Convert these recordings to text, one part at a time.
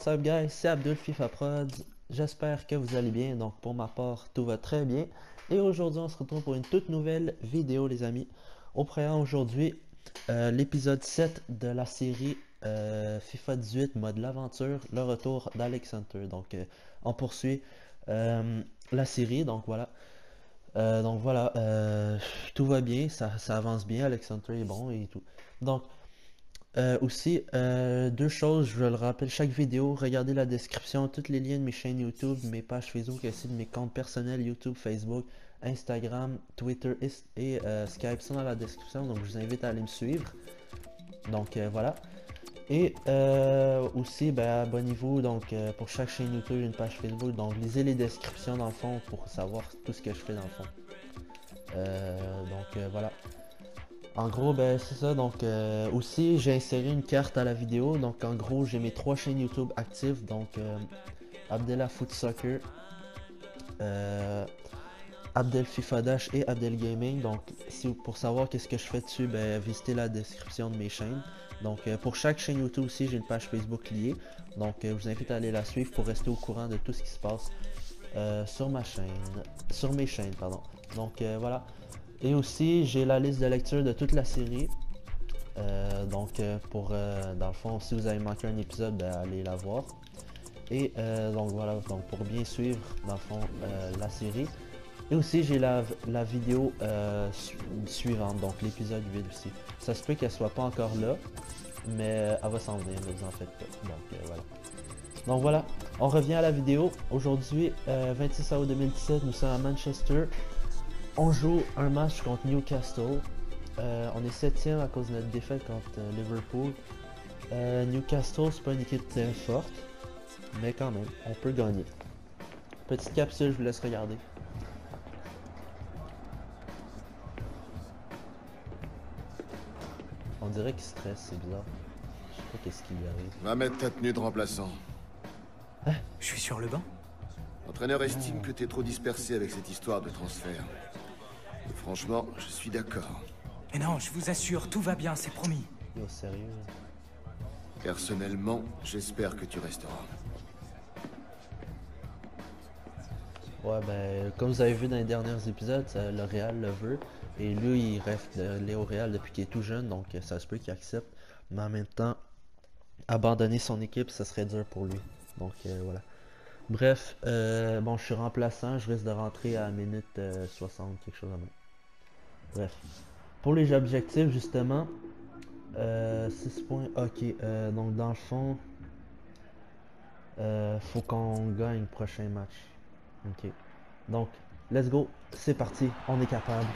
up guys, c'est Abdul FIFA Prod, j'espère que vous allez bien, donc pour ma part tout va très bien et aujourd'hui on se retrouve pour une toute nouvelle vidéo les amis. Au programme aujourd'hui, l'épisode 7 de la série FIFA 18 mode l'aventure, le retour d'Alex Hunter. Donc on poursuit la série, donc voilà. Tout va bien, ça avance bien, Alex Hunter est bon et tout. Donc aussi, deux choses, je le rappelle chaque vidéo, regardez la description, tous les liens de mes chaînes YouTube, mes pages Facebook, ainsi de mes comptes personnels YouTube, Facebook, Instagram, Twitter et Skype sont dans la description, donc je vous invite à aller me suivre. Donc voilà. Et aussi, abonnez-vous donc pour chaque chaîne YouTube, une page Facebook, donc lisez les descriptions dans le fond pour savoir tout ce que je fais dans le fond. Voilà. En gros, c'est ça. Donc, aussi, j'ai inséré une carte à la vidéo. Donc, en gros, j'ai mes trois chaînes YouTube actives. Donc, Abdella Foot Soccer, Abdel FIFA Dash et Abdel Gaming. Donc, pour savoir qu'est-ce que je fais dessus, visitez la description de mes chaînes. Donc, pour chaque chaîne YouTube aussi, j'ai une page Facebook liée. Donc, je vous invite à aller la suivre pour rester au courant de tout ce qui se passe sur mes chaînes, pardon. Donc, voilà. Et aussi, j'ai la liste de lecture de toute la série. Dans le fond, si vous avez manqué un épisode, allez la voir. Et donc voilà, donc pour bien suivre, dans le fond, la série. Et aussi, j'ai la vidéo suivante, donc l'épisode 8 aussi. Ça se peut qu'elle soit pas encore là, mais elle va s'en venir, ne vous en faites pas. Donc voilà. Donc voilà, on revient à la vidéo. Aujourd'hui, 26 août 2017, nous sommes à Manchester. On joue un match contre Newcastle. On est 7ème à cause de notre défaite contre Liverpool. Newcastle, c'est pas une équipe très forte, mais quand même, on peut gagner. Petite capsule, je vous laisse regarder. On dirait qu'il stresse, c'est bizarre. Je sais pas qu'est-ce qui lui arrive. Va mettre ta tenue de remplaçant. Hein? Je suis sur le banc? L'entraîneur estime que t'es trop dispersé avec cette histoire de transfert. Et franchement, je suis d'accord. Mais non, je vous assure, tout va bien, c'est promis. Yo, sérieux? Personnellement, j'espère que tu resteras. Ouais, comme vous avez vu dans les derniers épisodes, le Real le veut. Et lui, il rêve d'aller au Real depuis qu'il est tout jeune, donc ça se peut qu'il accepte. Mais en même temps, abandonner son équipe, ça serait dur pour lui. Donc voilà. Bref, bon, je suis remplaçant, je risque de rentrer à la minute 60, quelque chose comme ça. Bref. Pour les objectifs, justement, 6 points, ok, donc dans le fond, faut qu'on gagne le prochain match. Ok, donc, let's go, c'est parti, on est capable,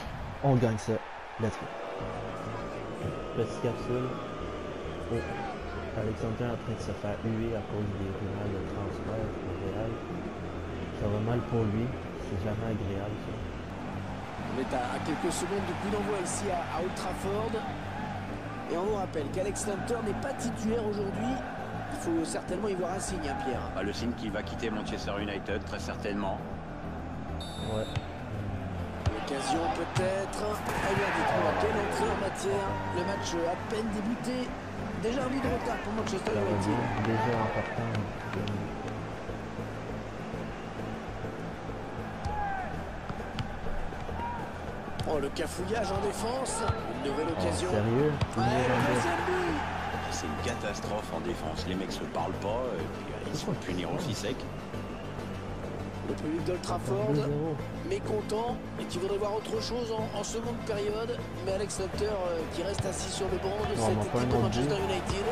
on gagne ça, let's go. Petite capsule. Oh, Alexander est en train de se faire huer à cause des rumeurs de transfert au Real. Ça va mal pour lui, c'est jamais agréable ça. On est à quelques secondes du coup d'envoi ici à Old Trafford. Et on vous rappelle qu'Alex Hunter n'est pas titulaire aujourd'hui. Il faut certainement y voir un signe, hein, Pierre. Le signe qu'il va quitter Manchester United, très certainement. Ouais. L'occasion peut-être. Eh bien, dites-moi, quelle entrée en matière. Le match à peine débuté. Déjà un but de retard pour Manchester United. Déjà en partant. Oh, le cafouillage en défense. Une nouvelle occasion. Sérieux? Ouais, le deuxième but. C'est une catastrophe en défense. Les mecs se parlent pas et puis ils se font punir aussi sec. Le public d'Old Trafford, mécontent et qui voudrait voir autre chose en seconde période. Mais Alex Hunter qui reste assis sur le banc de cette équipe de Manchester United.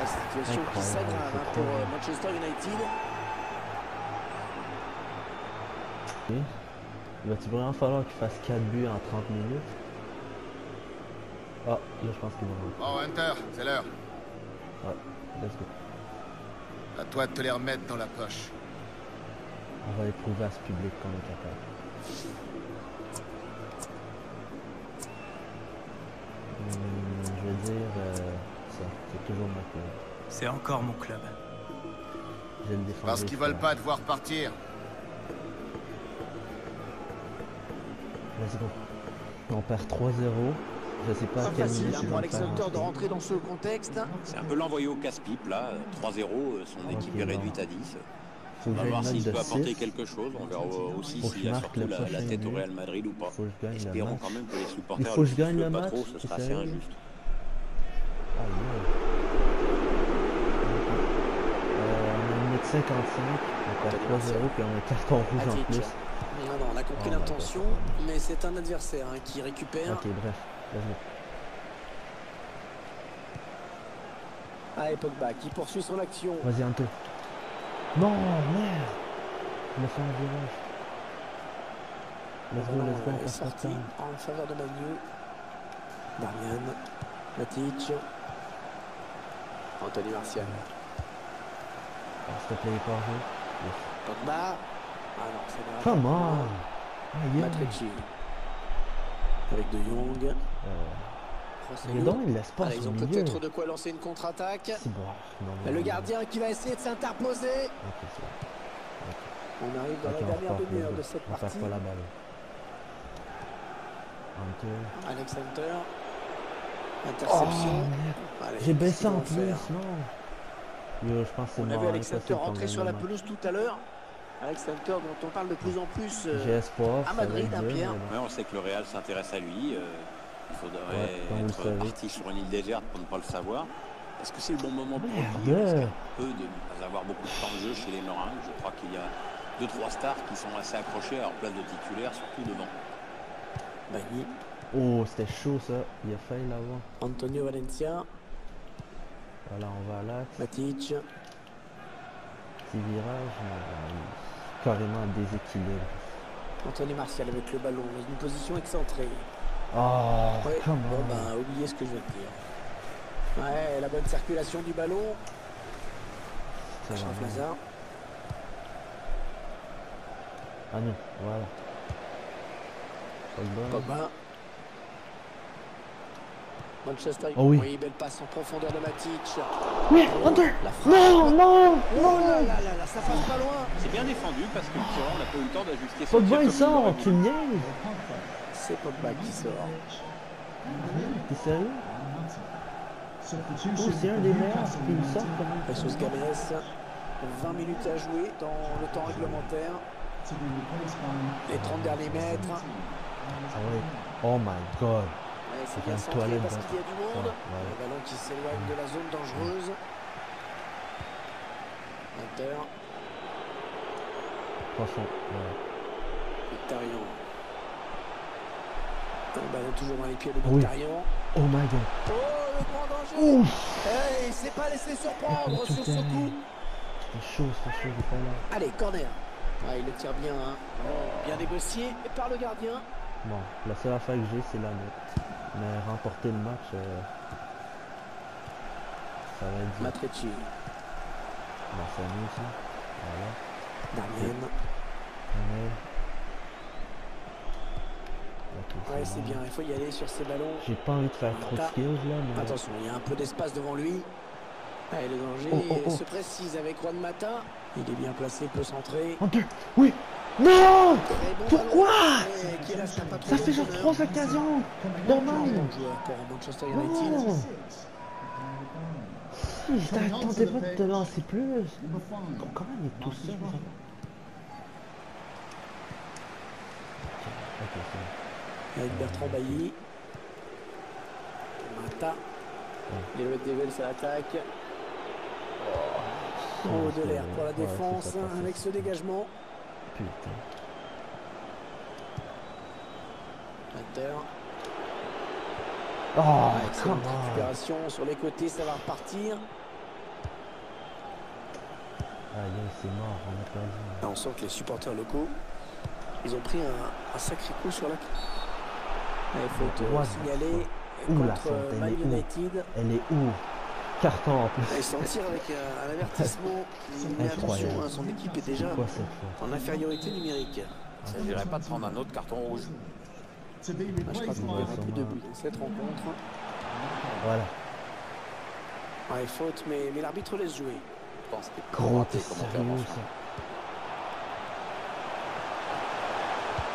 La situation qui s'aggrave pour Manchester United. Oui. Il va-t-il vraiment falloir qu'il fasse 4 buts en 30 minutes? Ah, là je pense qu'il va rentrer. Oh Hunter, c'est l'heure. Ouais, let's go. À toi de te les remettre dans la poche. On va éprouver à ce public qu'on est capable. Je vais dire ça, c'est toujours mon club. C'est encore mon club. Je vais le défendre. Parce qu'ils veulent pas te voir partir. Let's go. On perd 3-0. Je sais pas à Pas quelle facile minute hein, ils pour vont Alex faire Hunter de rentrer. rentrer dans ce contexte. C'est un peu l'envoyer au casse-pipe là, 3-0, son équipe Ok, est bon. réduite à 10. Faut On que va j'ai voir une s'il note peut de apporter 6. quelque chose, on verra aussi Faut que s'il je a marque surtout le la prochain tête au but. Real Madrid ou pas. Faut que je gagne le Espérons match. quand même que les Il supporters faut le que je gagne soufflent le pas match, trop, ce c'est sera assez sérieux? injuste. Aïe, aïe. On a 1,55 m, on perd 3-0 puis on a un carton rouge en Matic. plus. Non, non, on a compris Oh, my l'intention, mais c'est un adversaire hein, qui récupère. Ok, bref. Vas-y. Ah, et Pogba qui poursuit son action. Vas-y, Anto. Non, merde. Il a fait un virage. Let's go, let's go, on est passe pas de sorti temps. en faveur de Manu. Darmian, Matic, Anthony Martial, S'il te plaît, pas joué. Yes. Pogba. Ah non, c'est vrai. Come on. Aïe, aïe. Matrici avec De Jong. Mais non, il laisse pas Allez, ils son ont milieu. peut-être de quoi lancer une contre-attaque. C'est bon. Non, Le gardien qui va essayer de s'interposer. Ok, c'est bon. On arrive dans Ok, la on dernière repart, demi-heure let's de go. cette On perd partie. pas la balle. Anto. Alex Hunter. Oh, Interception. merde. Allez, J'ai qu'est-ce baissé qu'ils en vont plus, faire? non. Yo, je pense que c'est On a mort. vu Alex Hunter impossible qu'on rentrer gagne sur le la match. pelouse tout à l'heure. Alex Hunter dont on parle de plus en plus J'ai espoir. à ça va Madrid, être hein, dur, Pierre. mais bon. Ouais, on sait que le Real s'intéresse à lui. Il faudrait Ouais, comme vous le être savez. parti sur une île déserte pour ne pas le savoir. Est-ce que c'est le bon moment pour lui? Merde. Parce qu'un peu de ne pas avoir beaucoup de temps de jeu chez les Meringues. Je crois qu'il y a 2-3 stars qui sont assez accrochés à leur place de titulaire, surtout devant. Bagny, Oh, c'était chaud ça. Il a failli l'avoir. Antonio Valencia, Voilà, on va à l'axe. Matic. Petit virage. Mais bon, carrément un déséquilibre. Anthony Martial avec le ballon dans une position excentrée. Oh, Ouais, come bon on. bah oubliez ce que je viens de dire. Ouais, la bonne circulation du ballon. Ça va, Charles non. Lazare. Ah non, voilà. Pogba. Pogba. Manchester. Oh oui. Belle passe en profondeur de Matic. Oui, Hunter. La frappe. Non, non, Oh non. là là là là, ça passe pas loin. C'est bien défendu parce que le tireur n'a pas eu le temps d'ajuster son Pogba tir il comme sort, l'aurait tu voulu. me niaises. C'est Pogba qui sort. T'es sérieux? Oh, c'est un des meilleurs qui me sort quand même. Jesus Games. 20 minutes à jouer dans le temps réglementaire. Les 30 derniers mètres. Ah ouais. Oh my god. Ouais, c'est Il y a bien une centré toilette parce dans- qu'il y a du monde. Ouais. Le ballon qui s'éloigne de la zone dangereuse. Hunter, Franchement, ouais. Mkhitaryan. Le ballon toujours dans les pieds de Oui. Mkhitaryan. Oh my god. Oh, le grand danger. Ouf. Hey, il s'est pas laissé surprendre sur ce coup. C'était chaud, j'ai pas là. Allez, corner. Ouais, il le tire bien. Hein. Oh, bien négocié et par le gardien. Bon, la seule affaire que j'ai, c'est la note. Mais remporter le match, ça va être dur. Matrici, Bon, c'est mieux ça. Voilà. Darmian. Ouais. Ok, Ouais, c'est bon. bien. Il faut y aller sur ces ballons. J'ai pas envie de faire trop de skills là, mais... Attention, il y a un peu d'espace devant lui. Allez, le danger Oh, oh, oh. se précise avec Juan Mata. Il est bien placé, peut centrer. Hunter. Oui. Non. Très bon Pourquoi ballon. Mais qui lâche pas trop Ça de fait genre bonheur. 3 occasions. Bon Normal. joueur pour Manchester United. Non. Si, je t'attendais pas de te lancer plus. Comment il est tout seul ça? Ok, c'est bon. Avec Bertrand Bailly. Mata. Les Red Devils à l'attaque. Oh, de l'air pour la Ouais, défense c'est ça, hein, avec ce dégagement. Putain. Hunter. Oh, Excellente come on. récupération sur les côtés, ça va repartir. Aïe, c'est mort, on a perdu. Là, on sent que les supporters locaux, ils ont pris un sacré coup sur la... Il faut What the signaler Où la contre faute, elle Man est où? United. Elle est où? Carton en plus. Ils s'en tirent avec un avertissement. Mais attention, Incroyable. hein, son équipe est déjà C'est quoi cette faute? en infériorité numérique. Il ne s'agirait pas de prendre un autre carton rouge. Je crois qu'on verra plus de buts dans cette rencontre. Voilà. Ouais, faute, mais l'arbitre laisse jouer. Je pense que c'était Gros, raté t'es comme sérieux intervention. ça?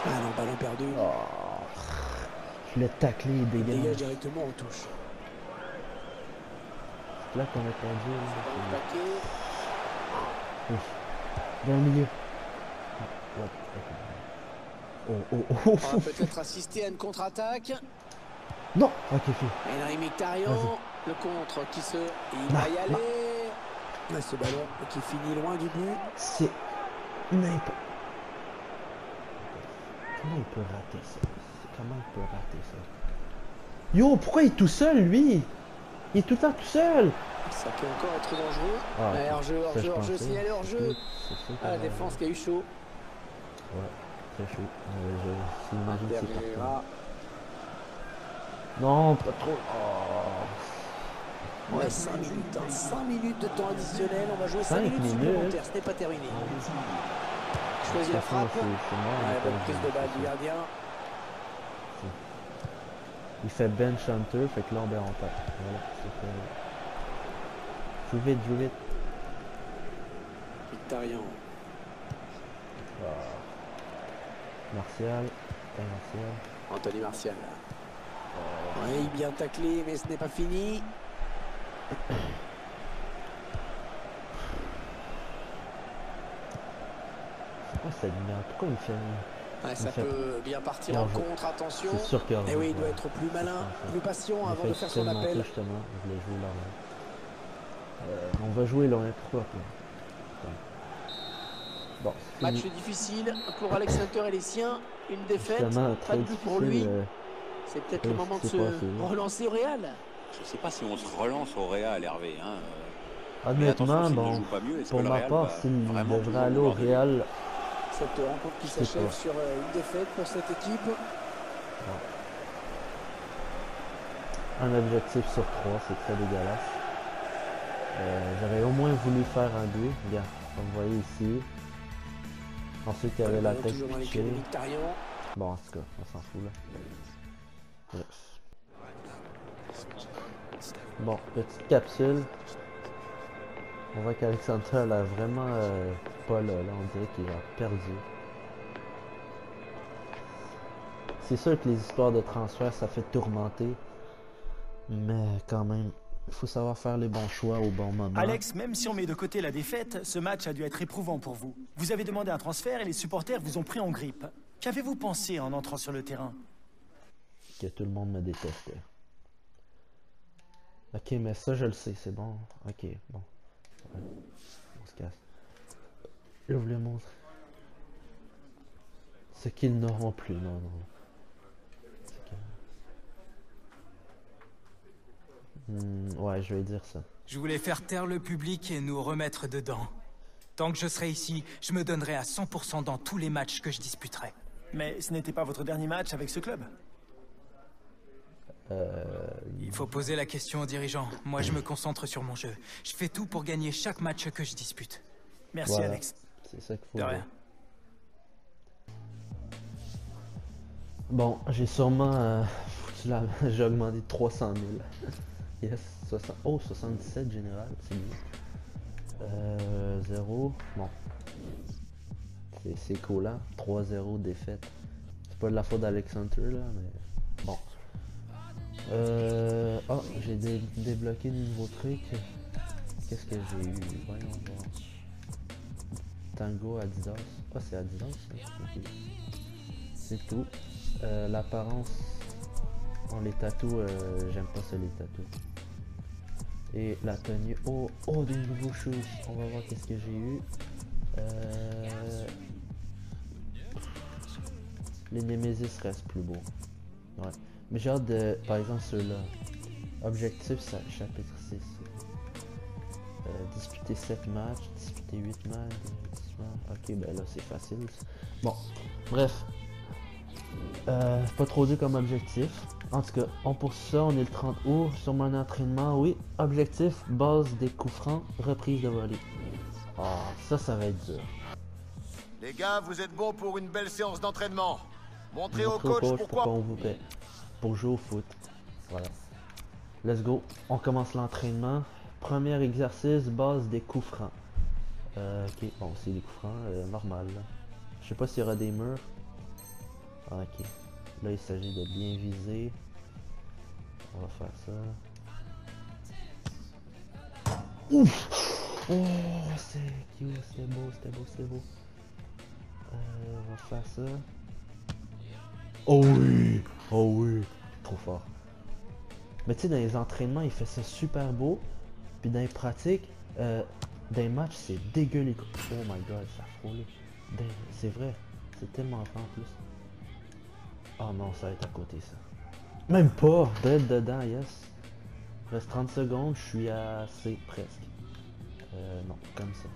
Ah non, ballon perdu. Oh. Le taclé est Il dégueulasse. dégage directement en touche. C'est là qu'on a perdu. Dans le paquet. Ouf. Dans le milieu. Ouais. Oh, oh, oh, On oh. va peut-être assister à une contre-attaque. Non. Ok, fou. Henry Mkhitaryan, le contre qui se... Il va y aller. Ah, ce ballon qui finit loin du but. C'est n'importe. Comment il peut rater ça? Comment il peut rater ça? Yo, pourquoi il est tout seul, lui? Il est tout le temps tout seul. Ça peut encore être dangereux. Ah, Mais hors-jeu, ça, je hors-jeu, hors-jeu, pensais. signalé hors-jeu. C'est sûr Ah, la qu'on va- défense qui a eu chaud. Ouais, très chaud. J'imagine que c'est parti. Pereira. Non, pas trop. Oh. Ouais, 5 minutes. 5 minutes de temps additionnel. On va jouer 5 5 minutes minutes. supplémentaires. Ce n'est pas terminé. Choisit la frappe. C'est moi, Ouais, on bonne est prise pas- de balle du gardien. Il fait bench hunter, fait que là, ben, on tape. Voilà, c'est fait. Joue vite, joue vite. Mkhitaryan. Martial. Putain, Martial. Anthony Martial. Oui, bien taclé, mais ce n'est pas fini. C'est quoi cette lumière? Pourquoi il fait... Ouais, ça fait- peut bien partir il en en joue. contre, attention. C'est sûr qu'il y a- Et oui, il doit ouais. être plus malin, C'est ça. plus patient Il a avant fait de faire son extrêmement appel. tôt, justement. Je voulais jouer là. On va jouer loin. Pourquoi pas? Bon, c'est Match fini. difficile pour Alex Hunter et les siens. Une défaite, Justement, pas très de but pour difficile, lui. C'est peut-être le oui, moment de c'est se passé. relancer au Real. Je ne sais pas si on se relance au Real, Hervé. Hein. Mais Honnêtement, attention, s'il ne bon, joue pas mieux, est-ce pour que le ma Real part, va s'il vraiment devrait toujours aller au vouloir de lui? Real, Cette rencontre qui Je sais s'achève pas. sur une défaite pour cette équipe. un objectif sur 3, c'est très dégueulasse. J'aurais au moins voulu faire un but. Regarde, comme vous voyez ici. Ensuite, il y avait la tête Toujours dans les pitchée. pieds de Mkhitaryan. Bon, en tout cas, on s'en fout là. Bref. Bon, petite capsule. On voit qu'Alexander elle a vraiment pas là, on dirait qu'il a perdu. C'est sûr que les histoires de transfert ça fait tourmenter. Mais quand même, il faut savoir faire les bons choix au bon moment. Alex, même si on met de côté la défaite, ce match a dû être éprouvant pour vous. Vous avez demandé un transfert et les supporters vous ont pris en grippe. Qu'avez-vous pensé en entrant sur le terrain? Que tout le monde me détestait. Ok, mais ça je le sais, c'est bon. Ok, bon. Ouais. On se casse. Je voulais montrer. Ce qu'ils n'auront plus, non, non. C'est que- ouais, je vais dire ça. Je voulais faire taire le public et nous remettre dedans. Tant que je serai ici, je me donnerai à 100% dans tous les matchs que je disputerai. Mais ce n'était pas votre dernier match avec ce club? Il faut poser la question aux dirigeants. Moi, je me concentre sur mon jeu. Je fais tout pour gagner chaque match que je dispute. Merci, Voilà. Alex. C'est ça qu'il faut De dire. rien. Bon, j'ai sûrement j'ai augmenté de 300 000. Yes, 60... oh, 77 général, c'est bien. 0, bon. C'est cool, hein? 3-0 défaite. C'est pas de la faute d'Alex Hunter, là, mais bon. Oh, j'ai débloqué de nouveaux trucs. Qu'est-ce que j'ai eu? Voyons voir. Tango Adidas. Ah, c'est Adidas, ça? Ok. C'est tout. L'apparence. Bon, les tatous, j'aime pas ça, les tatous. Et la tenue. Oh, oh, des nouveaux shoes. On va voir qu'est-ce que j'ai eu. Les Nemesis restent plus beaux. Ouais. Mais j'ai hâte de. Par exemple, ceux-là. Objectif, ça, chapitre 6. Disputer 7 matchs, disputer 8 matchs, 10 matchs. Ok, ben là, c'est facile. Bon, bref. Pas trop dur comme objectif. En tout cas, on poursuit ça, on est le 30 août sur mon entraînement. Oui, objectif, base des coups francs, reprise de volée. Ah, ça va être dur. Les gars, vous êtes bons pour une belle séance d'entraînement. Montrez au Montrer coach pourquoi. on vous paie. Pour jouer au foot. Voilà. Let's go. On commence l'entraînement. Premier exercice, base des coups francs. Ok, bon, c'est des coups francs, normal. Là. Je sais pas s'il y aura des murs. Ah, ok. Là, il s'agit de bien viser. On va faire ça. Ouf! Oh, c'est cute, c'était beau, c'était beau, c'était beau. On va faire ça. Oh oui! Oh oui! Trop fort. Mais tu sais, dans les entraînements, il fait ça super beau. Puis dans les pratiques, dans les matchs, c'est dégueu les coups. Oh my god, ça frôle. C'est vrai. C'est tellement grand en plus. Oh non, ça va être à côté ça. Même pas! D'être dedans, yes. Il reste 30 secondes, je suis à C presque. Non, comme ça.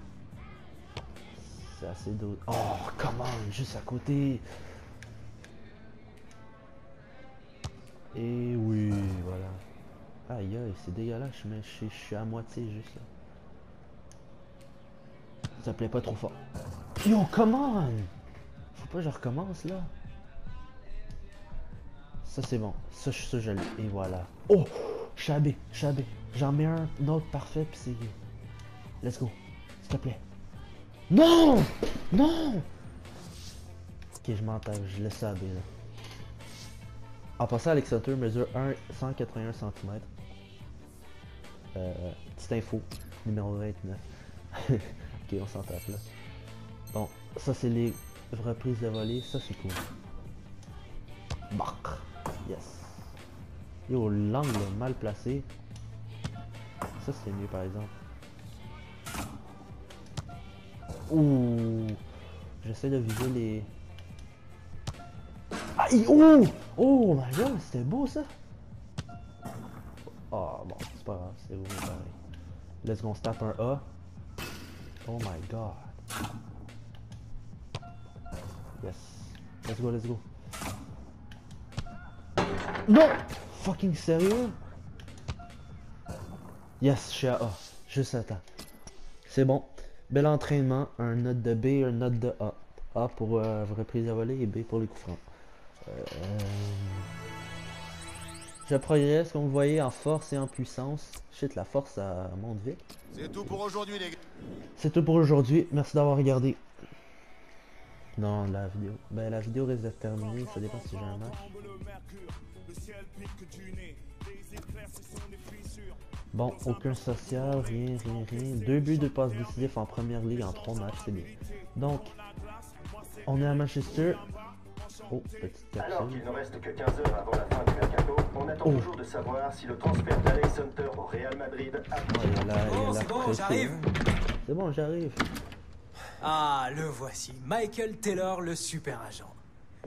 C'est assez d'eau. Oh, comment? Juste à côté. Et oui, voilà. Aïe aïe, c'est dégueulasse, mais je suis à moitié juste là. Ça plaît pas trop fort. Yo, comment? Faut pas que je recommence là. Ça c'est bon. Ça je l'ai. Et voilà. Oh! Chabé. J'en mets un autre parfait puis c'est... Let's go. S'il te plaît. Non! Non! Ok, je m'entends. Je laisse ça à B là. En passant, Alex Hunter mesure 181 cm. Petite info. Numéro 29. Ok, on s'en tape là. Bon, ça c'est les reprises de volée. Ça c'est cool. Bark. Yes. Yo, l'angle est mal placé. Ça c'est mieux par exemple. Ouh. J'essaie de viser les... Aïe! Oh! Oh my god, c'était beau ça! Oh bon, c'est pas grave, c'est beau pareil. Let's go, on se tape un A. Oh my god. Yes. Let's go, let's go. Non! Fucking sérieux? Yes, je suis à A. Juste à temps. C'est bon. Bel entraînement. Un note de B, un note de A. A pour reprise à voler et B pour les coups francs. Je progresse, comme vous voyez, en force et en puissance. Shit, la force, ça monte vite. C'est tout pour aujourd'hui, les gars. C'est tout pour aujourd'hui. Merci d'avoir regardé. Non, la vidéo. Ben, la vidéo risque d'être terminée. Ça dépend si j'ai un match. Bon, aucun social, rien. 2 buts, 2 passes décisives en première ligue en 3 matchs, c'est bien. Donc, on est à Manchester. Oh, petite capsule. Alors qu'il ne reste que 15 heures avant la fin du mercato, on attend toujours de savoir si le transfert d'Alex Hunter au Real Madrid a C'est bon, j'arrive. C'est bon, j'arrive. Ah, le voici. Michael Taylor, le super agent.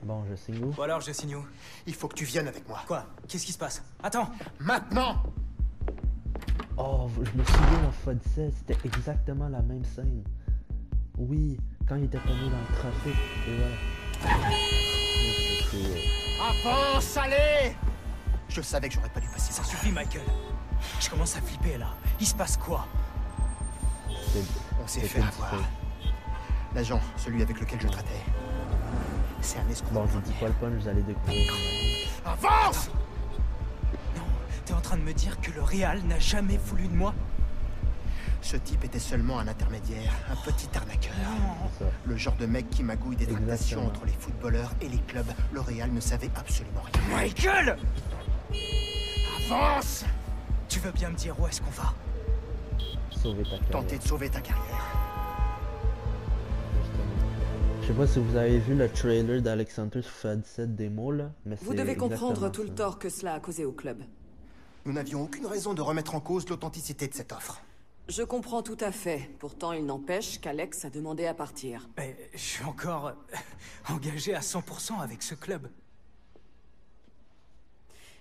Bon, je signe où? Ou alors je signe où? Il faut que tu viennes avec moi. Quoi? Qu'est-ce qui se passe? Attends! Maintenant! Oh, je me souviens en FUT 17, c'était exactement la même scène. Oui, quand il était tombé dans le trafic, et voilà. Avance, allez! Je savais que j'aurais pas dû passer Ça ça. suffit, Michael. Je commence à flipper là. Il se passe quoi? On s'est fait avoir. L'agent, celui avec lequel je traitais. C'est un escroc. Bon, je dis pas le punch, vous allez découvrir. Avance! Non, t'es en train de me dire que le Real n'a jamais voulu de moi? Ce type était seulement un intermédiaire, un petit arnaqueur. C'est ça. Le genre de mec qui magouille des tractations Exactement. entre les footballeurs et les clubs. Le Real ne savait absolument rien. Michael! Avance! Tu veux bien me dire où est-ce qu'on va? Sauver ta carrière. Tenter de sauver ta carrière. Je sais pas si vous avez vu le trailer d'Alex Hunter sur FUT 17 démo là, mais Vous c'est devez comprendre exactement tout le ça. tort que cela a causé au club. Nous n'avions aucune raison de remettre en cause l'authenticité de cette offre. Je comprends tout à fait. Pourtant, il n'empêche qu'Alex a demandé à partir. Mais je suis encore engagé à 100% avec ce club.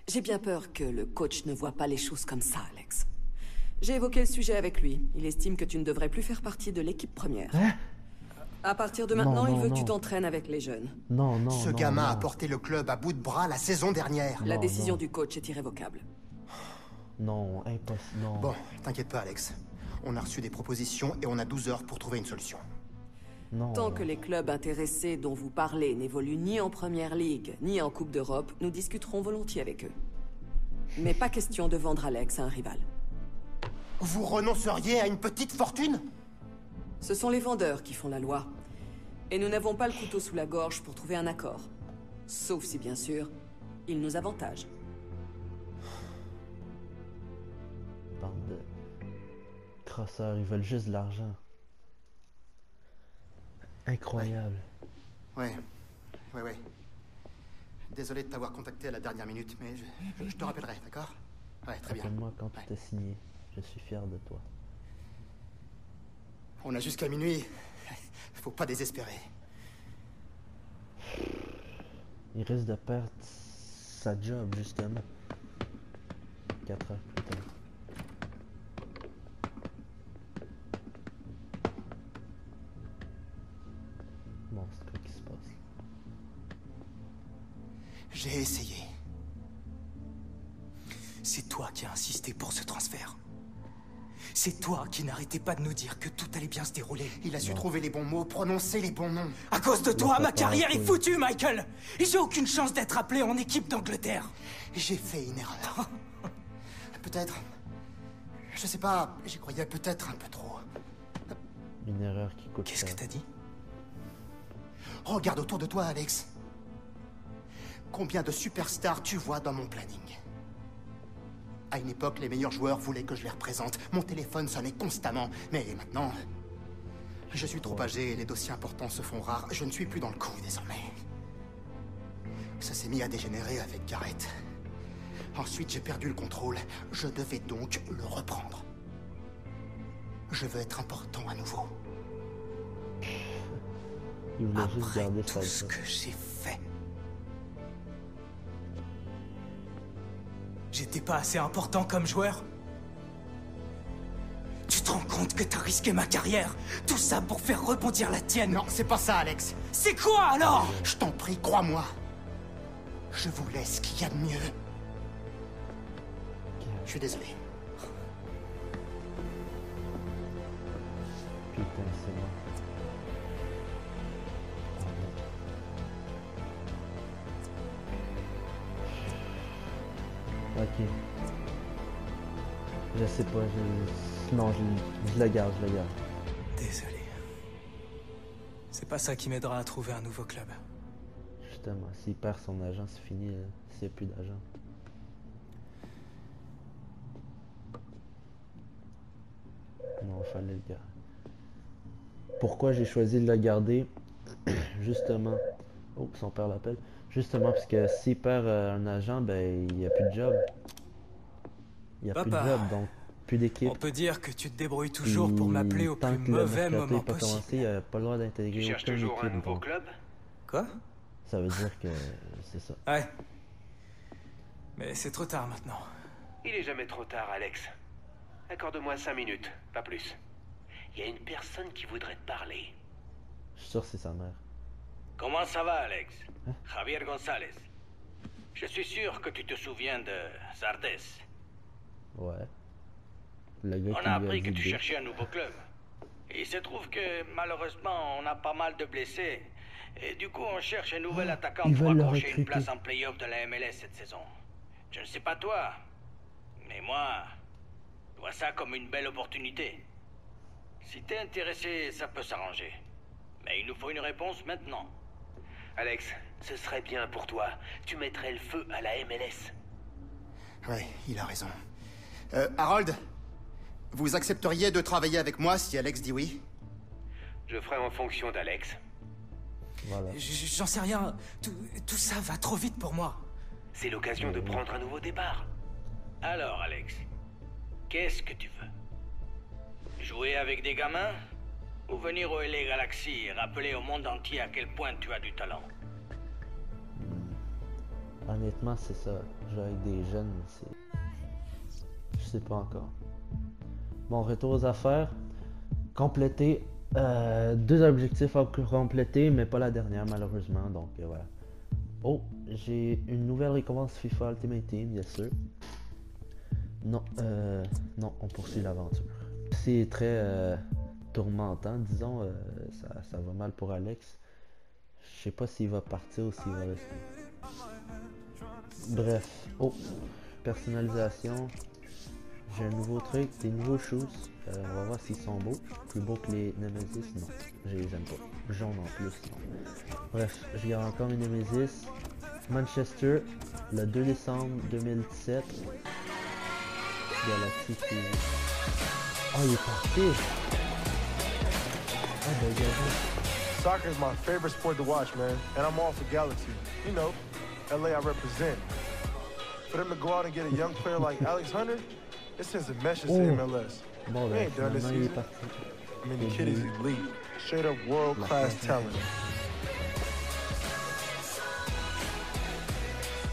J'ai bien peur que le coach ne voit pas les choses comme ça, Alex. J'ai évoqué le sujet avec lui. Il estime que tu ne devrais plus faire partie de l'équipe première. Hein? À partir de maintenant, Non, il veut non, que tu non. t'entraînes avec les jeunes. Non, Ce non, gamin non. a porté le club à bout de bras la saison dernière. La Non, décision non. du coach est irrévocable. Non, impossible, non. Bon, t'inquiète pas, Alex. On a reçu des propositions et on a 12 heures pour trouver une solution. Non. Tant que les clubs intéressés dont vous parlez n'évoluent ni en Première Ligue, ni en Coupe d'Europe, nous discuterons volontiers avec eux. Mais pas question de vendre Alex à un rival. Vous renonceriez à une petite fortune? Ce sont les vendeurs qui font la loi. Et nous n'avons pas le couteau sous la gorge pour trouver un accord. Sauf si, bien sûr, il nous avantage. Bande de crosseurs, ils veulent juste de l'argent. Incroyable. Ouais. Désolé de t'avoir contacté à la dernière minute, mais je te rappellerai, d'accord? Ouais, très bien. Rappelle-moi quand tu t'es signé. Je suis fier de toi. On a jusqu'à minuit. Faut pas désespérer. Il risque de perdre sa job, justement. 4 heures plus tard. Bon, c'est quoi qui se passe? J'ai essayé. C'est toi qui as insisté pour ce transfert. C'est toi qui n'arrêtais pas de nous dire que tout allait bien se dérouler. Il a su trouver les bons mots, prononcer les bons noms. À cause de toi, ma carrière est foutue, Michael! Et j'ai aucune chance d'être appelé en équipe d'Angleterre. J'ai fait une erreur. Peut-être... Je sais pas, j'y croyais peut-être un peu trop. Une erreur qui coûte Qu'est-ce que t'as dit? Regarde autour de toi, Alex. Combien de superstars tu vois dans mon planning? À une époque, les meilleurs joueurs voulaient que je les représente. Mon téléphone sonnait constamment. Mais maintenant, je suis trop âgé et les dossiers importants se font rares. Je ne suis plus dans le coup désormais. Ça s'est mis à dégénérer avec Garrett. Ensuite, j'ai perdu le contrôle. Je devais donc le reprendre. Je veux être important à nouveau. Il voulait juste Après garder tout sa ce job. que j'ai fait. J'étais pas assez important comme joueur? Tu te rends compte que t'as risqué ma carrière? Tout ça pour faire rebondir la tienne? Non, c'est pas ça, Alex. C'est quoi alors? Je t'en prie, crois-moi. Je vous laisse ce qu'il y a de mieux. Je suis désolé. Putain, c'est bon. Ok. Je sais pas, non, je le garde, Désolé. C'est pas ça qui m'aidera à trouver un nouveau club. Justement, s'il perd son agent, c'est fini, s'il n'y a plus d'agent. Non, il fallait le garder. Pourquoi j'ai choisi de le garder? Justement. Oh, son père l'appelle. Justement, parce que s'il perd un agent, ben il n'y a plus de job. Il n'y a plus de job, donc plus d'équipe. On peut dire que tu te débrouilles toujours pour m'appeler au plus mauvais moment possible. Il n'a pas le droit d'intégrer aucune équipe. Un nouveau club? Quoi? Ça veut dire que c'est ça. Ouais. Mais c'est trop tard maintenant. Il est jamais trop tard, Alex. Accorde-moi 5 minutes, pas plus. Il y a une personne qui voudrait te parler. Je suis sûr que c'est sa mère. Comment ça va, Alex? Javier González. Je suis sûr que tu te souviens de Zardes. Ouais. Le gars On qui a lui appris que dit tu B. cherchais un nouveau club. Et il se trouve que, malheureusement, on a pas mal de blessés. Et du coup, on cherche un nouvel attaquant ils pour veulent le accrocher une recruter. place en play-off de la MLS cette saison. Je ne sais pas toi, mais moi, je vois ça comme une belle opportunité. Si t'es intéressé, ça peut s'arranger. Mais il nous faut une réponse maintenant. Alex, ce serait bien pour toi. Tu mettrais le feu à la MLS. Ouais, il a raison. Harold, vous accepteriez de travailler avec moi si Alex dit oui? Je ferai en fonction d'Alex. Voilà. J'en sais rien. Tout ça va trop vite pour moi. C'est l'occasion de prendre un nouveau départ. Alors, Alex, qu'est-ce que tu veux? Jouer avec des gamins? Ou venir au LA Galaxy et rappeler au monde entier à quel point tu as du talent? Honnêtement, c'est ça. Jouer avec des jeunes, c'est... Je sais pas encore. Bon, retour aux affaires. Compléter. 2 objectifs à compléter, mais pas la dernière, malheureusement. Donc, voilà. Oh, j'ai une nouvelle récompense FIFA Ultimate Team, bien sûr. Non, non, on poursuit l'aventure. C'est très tourmentant, disons. Ça va mal pour Alex. Je sais pas s'il va partir ou s'il va rester. Bref. Oh, personnalisation. J'ai un nouveau truc, des nouveaux shoes. On va voir s'ils sont beaux. Plus beaux que les Nemesis, non. Je les aime pas. Jaune en plus, non. Bref, je garde encore mes Nemesis. Manchester, le 2 décembre 2017. Galaxy TV. Oh, il est parti! Ah, ben, regardez. Soccer is my favorite sport to watch, man. And I'm all for Galaxy. You know, LA I represent. For them to go out and get a young player like Alex Hunter, it sends a message to MLS. Bon, We ain't done this finalement, il est season. parti. I mean, the kid is elite. Straight up world-class talent.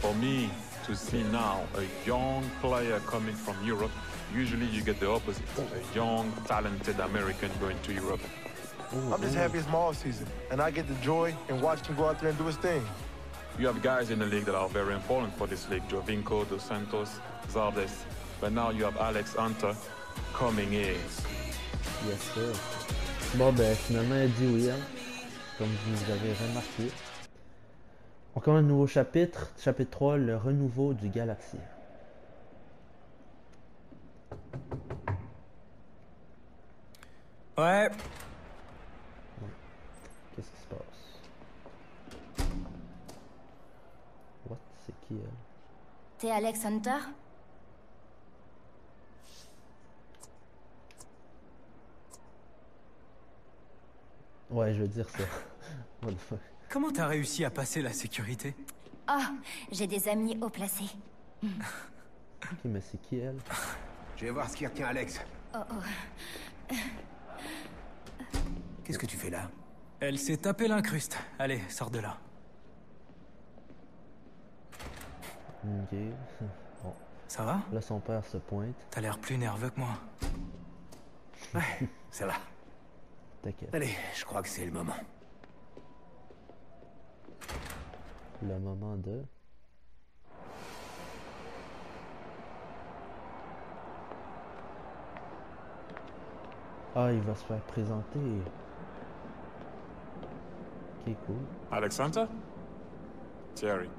For me to see now a young player coming from Europe, usually you get the opposite. A young, talented American going to Europe. I'm just happy it's my off season, and I get the joy in watching him go out there and do his thing. You have guys in the league that are very important for this league. Jovinko, Dos Santos, Zardes. But now you have Alex Hunter coming in. Yes, sir. Bon, ben, finalement, elle dit oui, hein, comme vous avez remarqué. Encore un nouveau chapitre, chapitre 3, le renouveau du Galaxy. Ouais. Qu'est-ce qui se passe? What? C'est qui, elle? T'es Alex Hunter? Ouais, je veux dire ça. What the fuck? Comment t'as réussi à passer la sécurité? Ah, j'ai des amis haut placés. Ok, mais c'est qui, elle? Je vais voir ce qui retient Alex. Oh oh. Qu'est-ce que tu fais là? Elle s'est tapée l'incruste. Allez, sors de là. Ok. Bon. Ça va? Là, son père se pointe. T'as l'air plus nerveux que moi. Ouais, ça va. T'inquiète. Allez, je crois que c'est le moment. Le moment de... Ah, il va se faire présenter. Ok, cool. Alex Hunter? Thierry.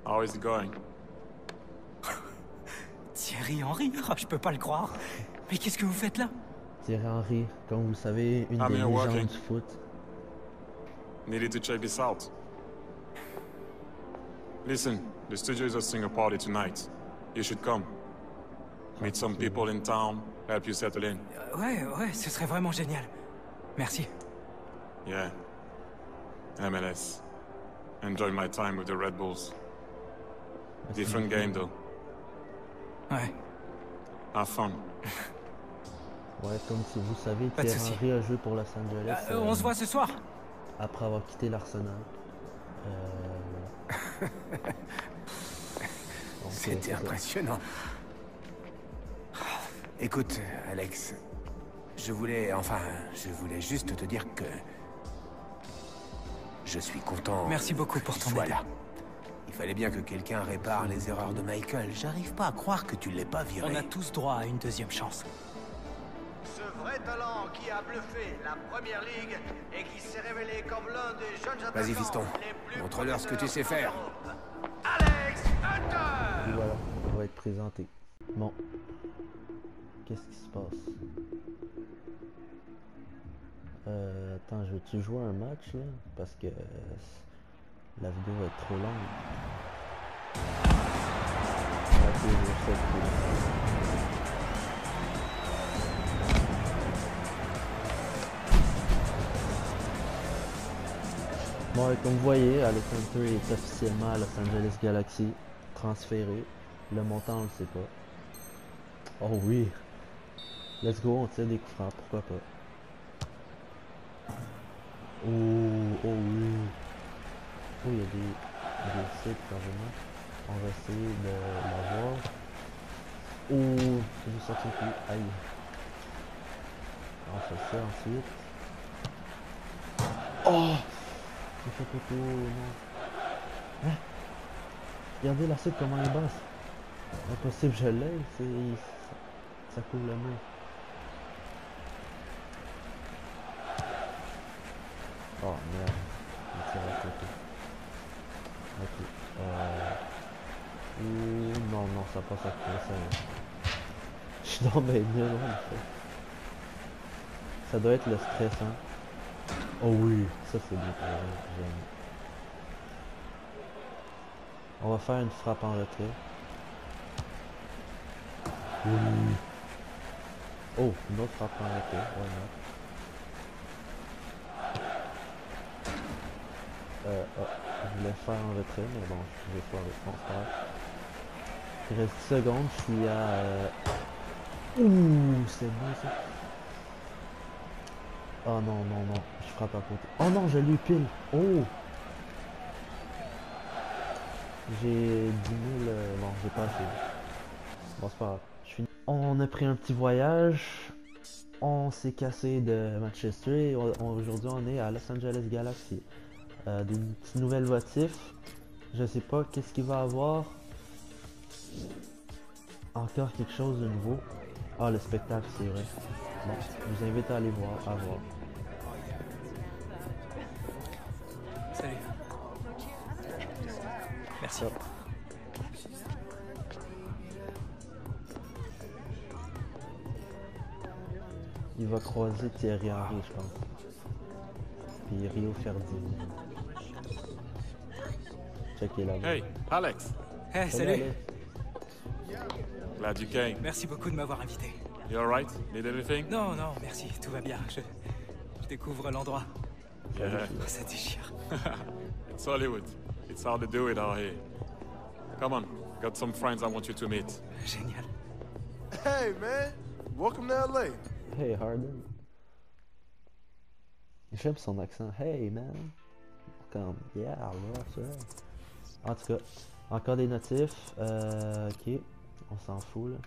How is it going? Thierry Henry? Oh, je peux pas le croire. Mais qu'est-ce que vous faites là? Thierry Henry, comme vous savez, une I'm des here légendes working. du foot. Needed to check this out. Listen, the studio is hosting a party tonight. You should come. Meet some people in town, help you settle in. Ouais, ce serait vraiment génial. Merci. Yeah. MLS. Enjoy my time with the Red Bulls. Different game though. Ouais. Have fun. Ouais, comme si vous savez, Pas de Thierry souci. Henry a joué pour Los Angeles. On se voit ce soir. Après avoir quitté l'Arsenal. C'était impressionnant. Écoute, Alex, je voulais juste te dire que je suis content. Merci beaucoup pour ton aide. Là. Il fallait bien que quelqu'un répare les erreurs de Michael. J'arrive pas à croire que tu l'aies pas viré. On a tous droit à une deuxième chance. Ce vrai talent qui a bluffé la première ligue et qui s'est révélé comme l'un des jeunes attaquants. Vas-y, fiston, montre-leur ce que tu sais faire. Alex Hunter! Et voilà, on va être présenté. Bon. Qu'est-ce qui se passe? Attends, je veux-tu jouer un match là? Parce que la vidéo va être trop longue. Ok, je sais Bon, et comme vous voyez, Alex Hunter est officiellement à Los Angeles Galaxy, transféré. Le montant, on le sait pas. Oh oui! Let's go, on tire des coups francs, pourquoi pas. Oh oui! Oh, il y a des sites carrément. On va essayer de l'avoir. Oh, je vais sortir plus. Aïe. On fait ça ensuite. Oh! J'ai fait poteau, non. Hein? Regardez la cible comment elle basse. Impossible, je l'ai, ça coule le mur. Oh merde, on tire à côté. Ok. Non, ça passe à côté, ça. Je suis dans mes nul, en fait. Ça doit être le stress, hein. Oh oui, ça c'est bien, j'aime. On va faire une frappe en retrait. Oh, une autre frappe en retrait. Je voulais faire en retrait, mais bon, je vais pas faire. Il reste 10 secondes, je suis à... Ouh, c'est bon ça. Oh non, non, non, je frappe à côté. Oh non, je l'ai pile. Oh! J'ai 10 000... Non, j'ai pas assez. Bon, c'est pas grave. Je finis. On a pris un petit voyage. On s'est cassé de Manchester et aujourd'hui on est à Los Angeles Galaxy. Des petites nouvelles motifs. Je sais pas qu'est-ce qu'il va avoir. Encore quelque chose de nouveau. Ah, le spectacle, c'est vrai. Bon, je vous invite à aller voir. Salut. Merci. Hop. Il va croiser Thierry Henry, je pense. Puis Rio Ferdinand. Checkez là. Hey, Alex. Hey, salut. Glad you came. Merci beaucoup de m'avoir invité. You alright? Need anything? Non, non, merci, tout va bien. Je découvre l'endroit. Yeah. Ça déchire. It's Hollywood. It's how they do it out here. Come on, got some friends I want you to meet. Génial. Hey, man. Welcome to LA. Hey, Harden. J'aime son accent. Hey, man. Comme, yeah, là, ça. En tout cas, encore des notifs. Ok, on s'en fout, là.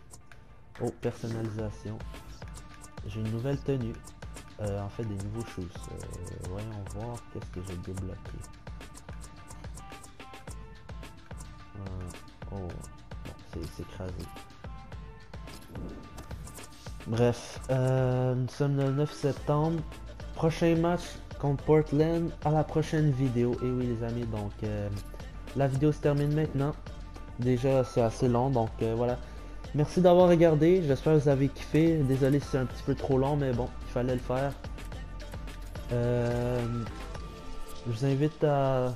Oh, personnalisation. J'ai une nouvelle tenue. En fait, des nouveaux shoes. Voyons voir qu'est-ce que j'ai débloqué. Oh, bon, c'est écrasé. Bref, nous sommes le 9 septembre. Prochain match contre Portland à la prochaine vidéo. Et oui les amis, donc la vidéo se termine maintenant. Déjà c'est assez long, donc voilà. Merci d'avoir regardé, j'espère que vous avez kiffé. Désolé si c'est un petit peu trop long, mais bon, il fallait le faire. Je vous invite à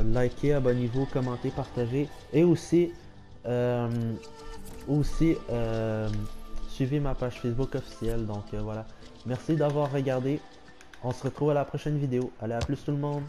liker, abonnez-vous, commenter, partager. Et aussi, suivez ma page Facebook officielle. Donc voilà. Merci d'avoir regardé. On se retrouve à la prochaine vidéo. Allez, à plus tout le monde.